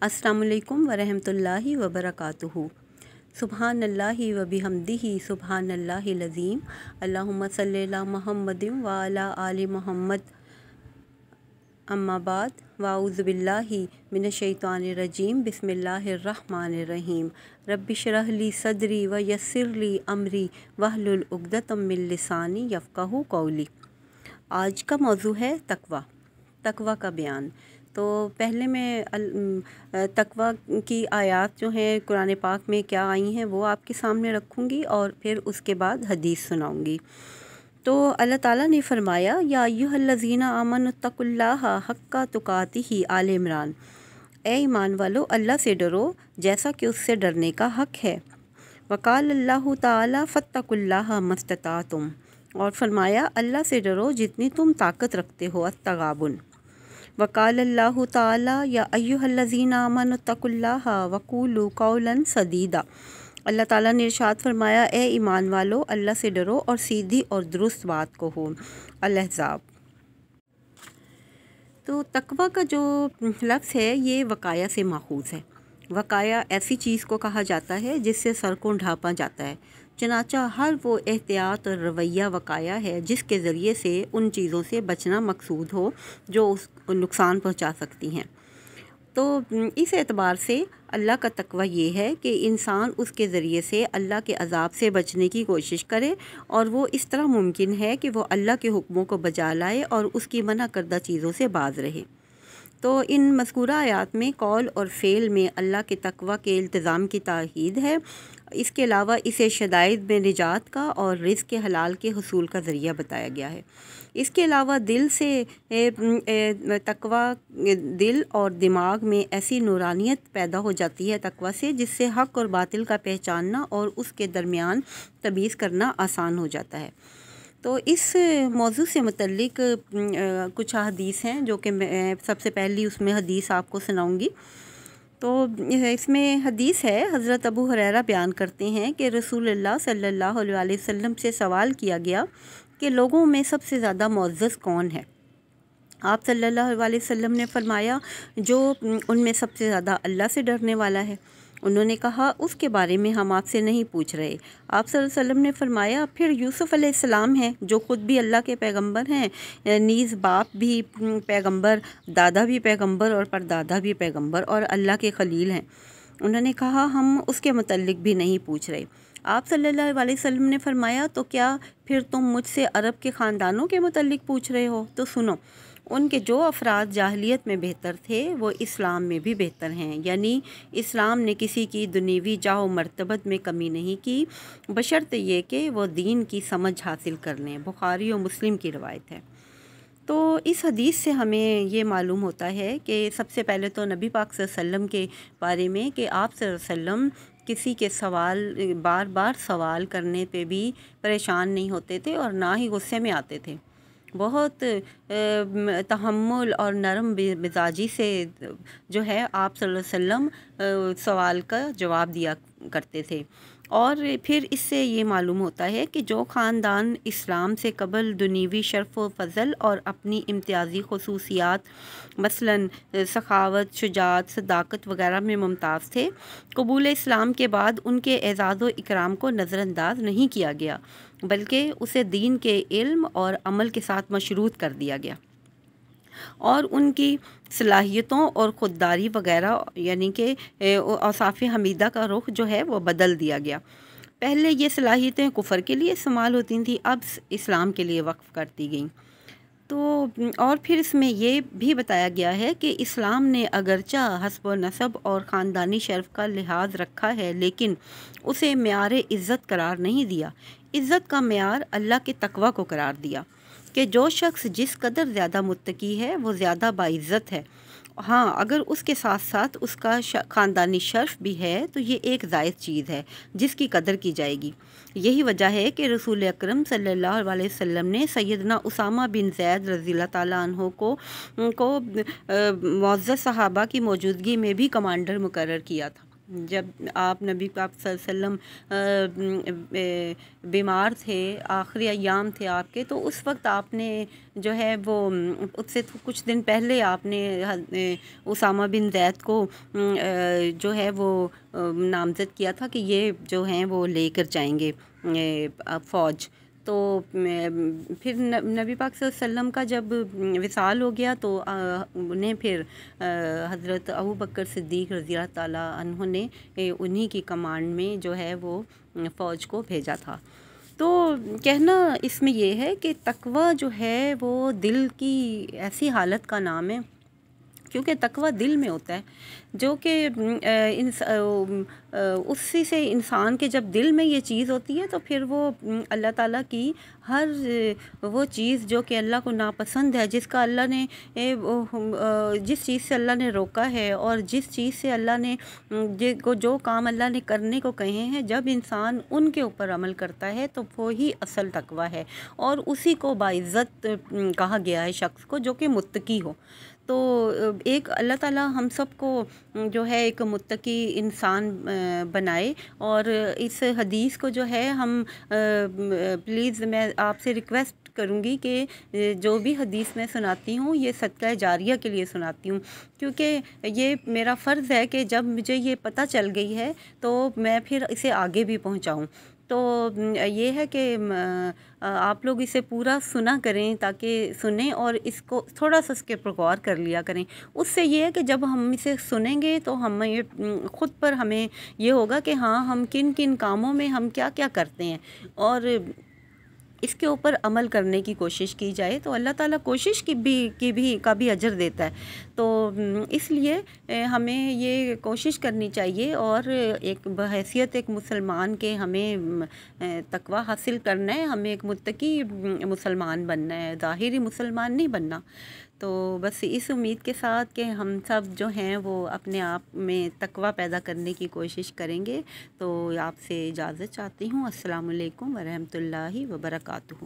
अस्सलामु अलैकुम वरहमतुल्लाहि वबरकातुहू। सुब्हानल्लाहि व बिहम्दिही सुब्हानल्लाहिल अज़ीम। अल्लाहुम्मा सल्लि अला मुहम्मदिन व अला आलि मुहम्मद। अम्मा बाद वाऊज़ु बिल्लाहि मिनश शैतानिर रजीम। बिस्मिल्लाहिर रहमानिर रहीम। रब्बि इश्रह ली सदरी व यस्सिर ली अमरी वहलुल उक़दतम मिन लिसानी यफ़क़हू क़ौली। आज का मौजू है तक़वा, तक़वा का बयान। तो पहले मैं तक़वा की आयत जो हैं कुरान पाक में क्या आई हैं वो आपके सामने रखूँगी और फिर उसके बाद हदीस सुनाऊँगी। तो अल्लाह ताला ने फरमाया, या अय्युहल्लज़ीना आमनुत्तकुल्लाहा हक्का तुकातिही, आल इमरान। ए ईमान वालो, अल्लाह से डरो जैसा कि उससे डरने का हक़ है। वक़ाल अल्लाहु ताला फ़त्तकुल्लाहा मस्तताअतुम, और फरमाया अल्लाह से डरो जितनी तुम ताकत रखते हो। अत्तगाबुन। वक़ाल अल्लाहु ताला या अय्युहल्लज़ीना आमनुत्तकुल्लाहा वक़ूलू क़ौलन सदीदा। अल्लाह ताला ने इरशाद फरमाया, ए ईमान वालो, अल्लाह से डरो और सीधी और दुरुस्त बात कहो। अल-अहज़ाब। तो तक़वा का जो लफ्ज़ है ये वक़ाया से माखूज़ है। वक़ाया ऐसी चीज़ को कहा जाता है जिससे सर को ढाँपा जाता है। चनाचा हर वो एहतियात और रवैया वक़ाया है जिसके ज़रिए से उन चीज़ों से बचना मकसूद हो जो उस नुकसान पहुँचा सकती हैं। तो इस एतबार से अल्लाह का तक़वा ये है कि इंसान उसके ज़रिए से अल्लाह के अज़ाब से बचने की कोशिश करे, और वो इस तरह मुमकिन है कि वो अल्लाह के हुक्मों को बजा लाए और उसकी मना करदा चीज़ों से बाज रहे। तो इन मज़कूरा आयात में कौल और फ़ेल में अल्लाह के तक़वा के इल्तिज़ाम की ताकीद है। इसके अलावा इसे शदाइद में निजात का और रिज़्क़ के हलाल के हुसूल का ज़रिया बताया गया है। इसके अलावा दिल से तक़वा, दिल और दिमाग में ऐसी नूरानियत पैदा हो जाती है तक़वा से, जिससे हक़ और बातिल का पहचानना और उसके दरमियान तमीज़ करना आसान हो जाता है। तो इस मौजू से मुतल्लिक कुछ हदीस हैं जो कि मैं सबसे पहली उसमें हदीस आपको सुनाऊंगी। तो इसमें हदीस है, हज़रत अबू हुरैरा बयान करते हैं कि रसूलुल्लाह सल्लल्लाहु अलैहि वसल्लम से सवाल किया गया कि लोगों में सबसे ज़्यादा मुअज़्ज़ज़ कौन है। आप सल्लल्लाहु अलैहि वसल्लम ने फरमाया, जो उनमें सबसे ज़्यादा अल्लाह से डरने वाला है। उन्होंने कहा, उसके बारे में हम आपसे नहीं पूछ रहे। आप सल्लल्लाहु अलैहि वसल्लम ने फरमाया, फिर यूसुफ़ अलैहिस्सलाम हैं जो ख़ुद भी अल्लाह के पैगंबर हैं, नीज़ बाप भी पैगंबर, दादा भी पैगंबर और परदादा भी पैगंबर और अल्लाह के खलील हैं। उन्होंने कहा, हम उसके मुतल्लिक भी नहीं पूछ रहे। आप सल्लल्लाहु अलैहि वसल्लम ने फरमाया, तो क्या फिर तुम मुझसे अरब के ख़ानदानों के मुतल्लिक पूछ रहे हो? तो सुनो, उनके जो अफराद जाहिलियत में बेहतर थे वो इस्लाम में भी बेहतर हैं। यानी इस्लाम ने किसी की दुनियावी जाओ मर्तबत में कमी नहीं की, बशर्ते ये कि वो दीन की समझ हासिल कर लें। बुखारी और मुस्लिम की रवायत है। तो इस हदीस से हमें ये मालूम होता है कि सबसे पहले तो नबी पाक सल्लल्लाहु अलैहि वसल्लम के बारे में कि आप सल्लल्लाहु अलैहि वसल्लम किसी के सवाल बार बार सवाल करने पे भी परेशान नहीं होते थे और ना ही गुस्से में आते थे। बहुत तहम्मुल और नरम मिजाजी से जो है आप सल्लल्लाहु अलैहि वसल्लम सवाल का जवाब दिया करते थे। और फिर इससे ये मालूम होता है कि जो ख़ानदान इस्लाम से कबल दुनियावी शर्फ़ व फ़ज़ल और अपनी इम्तियाज़ी ख़ुसूसियात मसलन सखावत, शुजाअत, सदाकत वगैरह में मुमताज़ थे, कबूल इस्लाम के बाद उनके एज़ाज़ व इकराम को नज़रअंदाज नहीं किया गया, बल्कि उसे दीन के इल्म और अमल के साथ मशरूत कर दिया गया और उनकी सलाहियतों और ख़ुददारी वगैरह यानी कि औसाफ़ हमीदा का रुख जो है वो बदल दिया गया। पहले ये सलाहियतें कुफ़र के लिए इस्तेमाल होती थी, अब इस्लाम के लिए वक्फ़ कर दी गई। तो और फिर इसमें ये भी बताया गया है कि इस्लाम ने अगरचा हस्ब व नसब और ख़ानदानी शर्फ़ का लिहाज रखा है, लेकिन उसे मेयार इज़्ज़त करार नहीं दिया। इज़्ज़त का मेयार अल्लाह के तक़वा को करार दिया कि जो शख्स जिस कदर ज़्यादा मुत्तकी है वो ज़्यादा बाइज़्ज़त है। हाँ, अगर उसके साथ साथ उसका ख़ानदानी शर्फ़ भी है तो ये एक ज़ायद चीज़ है जिसकी कदर की जाएगी। यही वजह है कि रसूल अकरम सल्लल्लाहु अलैहि वसल्लम ने सैयदना उसामा बिन ज़ैद रज़ियल्लाहु ताला अन्हु को मुअज़्ज़ज़ सहाबा की मौजूदगी में भी कमांडर मुकर्रर किया था। جب آپ نبی پاک صلی اللہ علیہ وسلم بیمار تھے، آخری ایام تھے آپ کے، تو اس وقت آپ نے جو ہے وہ اس سے کچھ دن پہلے آپ نے اسامہ بن زید کو جو ہے وہ نامزد کیا تھا کہ یہ جو ہیں وہ لے کر جائیں گے فوج. تو پھر نبی پاک صلی اللہ علیہ وسلم کا جب وصال ہو گیا تو انہیں پھر حضرت ابوبکر صدیق رضی اللہ تعالیٰ عنہ نے انہی کی کمانڈ میں جو ہے وہ فوج کو بھیجا تھا. تو کہنا اس میں یہ ہے کہ تقویٰ جو ہے وہ دل کی ایسی حالت کا نام ہے، کیونکہ تقویٰ دل میں ہوتا ہے، جو کہ اسی سے انسان کے جب دل میں یہ چیز ہوتی ہے تو پھر وہ اللہ تعالیٰ کی ہر وہ چیز جو کہ اللہ کو ناپسند ہے، جس کا اللہ نے جس چیز سے اللہ نے روکا ہے، اور جس چیز سے اللہ نے جو کام اللہ نے کرنے کو کہے ہیں، جب انسان ان کے اوپر عمل کرتا ہے تو وہی اصل تقویٰ ہے، اور اسی کو باعزت کہا گیا ہے شخص کو جو کہ متقی ہو. تو ایک اللہ تعالیٰ ہم سب کو جو ہے ایک متقی انسان بنائے. اور اس حدیث کو جو ہے ہم پلیز میں آپ سے ریکویسٹ کروں گی کہ جو بھی حدیث میں سناتی ہوں یہ صدقہ جاریہ کے لیے سناتی ہوں، کیونکہ یہ میرا فرض ہے کہ جب مجھے یہ پتہ چل گئی ہے تو میں پھر اسے آگے بھی پہنچاؤں. تو یہ ہے کہ آپ لوگ اسے پورا سنا کریں، تاکہ سنیں اور اس کو تھوڑا سا اس کے پر غور کر لیا کریں. اس سے یہ ہے کہ جب ہم اسے سنیں گے تو ہمیں خود پر ہمیں یہ ہوگا کہ ہاں ہم کن کن کاموں میں ہم کیا کیا کرتے ہیں، اور اس کے اوپر عمل کرنے کی کوشش کی جائے تو اللہ تعالیٰ کوشش کا بھی اجر دیتا ہے. تو اس لیے ہمیں یہ کوشش کرنی چاہیے، اور ایک بحیثیت ایک مسلمان کے ہمیں تقویٰ حاصل کرنا ہے، ہمیں ایک متقی مسلمان بننا ہے، ظاہری مسلمان نہیں بننا. تو بس اس امید کے ساتھ کہ ہم سب جو ہیں وہ اپنے آپ میں تقویٰ پیدا کرنے کی کوشش کریں گے، تو آپ سے اجازت چاہتی ہوں. السلام علیکم ورحمۃ اللہ وبرکاتہ.